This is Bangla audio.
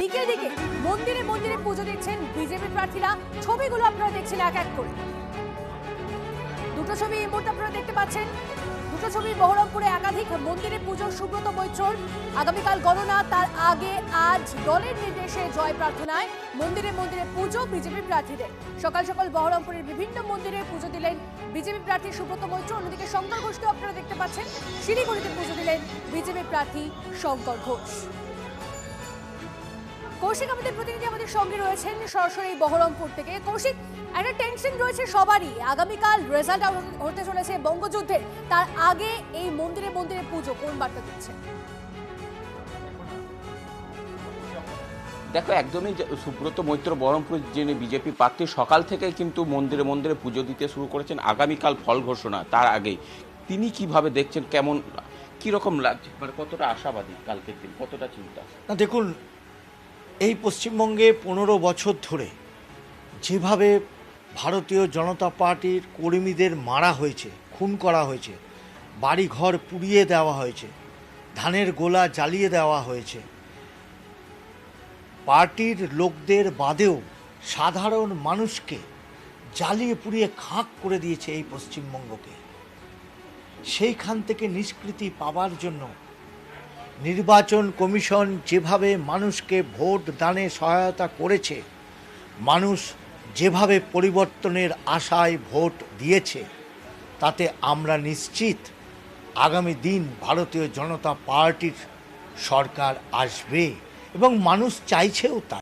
দিকে দিকে মন্দিরে মন্দিরে পুজো দিচ্ছেন বিজেপি প্রার্থীরা। ছবিগুলো আপনারা দেখছেন এক এক করে। দুটো ছবি এই মুহূর্তে আপনারা দেখতে পাচ্ছেন। দুটো ছবি বহরমপুরে একাধিক মন্দিরে পুজো। সুব্রত মৈত্রর আগামীকাল গণনা, তার আগে আজ দলের নির্দেশে জয় প্রার্থনায় মন্দিরে মন্দিরে পুজো বিজেপি প্রার্থীদের। সকাল সকাল বহরমপুরের বিভিন্ন মন্দিরে পুজো দিলেন বিজেপি প্রার্থী সুব্রত মৈত্র। অন্যদিকে শঙ্কর ঘোষকে আপনারা দেখতে পাচ্ছেন, শিলিগুড়িতে পুজো দিলেন বিজেপি প্রার্থী শঙ্কর ঘোষ। কৌশিক আমাদের প্রতিনিধি আমাদের সঙ্গে রয়েছেন সরাসরি বহরমপুর থেকে। কৌশিক, একটা টেনশন রয়েছে সবারই, আগামীকাল রেজাল্ট হতে চলেছে বঙ্গযুদ্ধের, তার আগে এই মন্দিরে মন্দিরে পুজো কোন বার্তা দিচ্ছে? দেখো, একদমই সুব্রত মৈত্র বহরমপুরের যিনি বিজেপি প্রার্থী, সকাল থেকে কিন্তু মন্দিরে মন্দিরে পুজো দিতে শুরু করেছেন। আগামীকাল ফল ঘোষণা, তার আগেই তিনি কিভাবে দেখছেন, কেমন কিরকম লাগছে, মানে কতটা আশাবাদী কালকের দিন, কতটা চিন্তা? না দেখুন, এই পশ্চিমবঙ্গে 15 বছর ধরে যেভাবে ভারতীয় জনতা পার্টির কর্মীদের মারা হয়েছে, খুন করা হয়েছে, বাড়িঘর পুড়িয়ে দেওয়া হয়েছে, ধানের গোলা জ্বালিয়ে দেওয়া হয়েছে, পার্টির লোকদের বাদেও সাধারণ মানুষকে জ্বালিয়ে পুড়িয়ে খাঁক করে দিয়েছে এই পশ্চিমবঙ্গকে। সেইখান থেকে নিষ্কৃতি পাওয়ার জন্য নির্বাচন কমিশন যেভাবে মানুষকে ভোট দানে সহায়তা করেছে, মানুষ যেভাবে পরিবর্তনের আশায় ভোট দিয়েছে, তাতে আমরা নিশ্চিত আগামী দিন ভারতীয় জনতা পার্টির সরকার আসবে এবং মানুষ চাইছেও তা।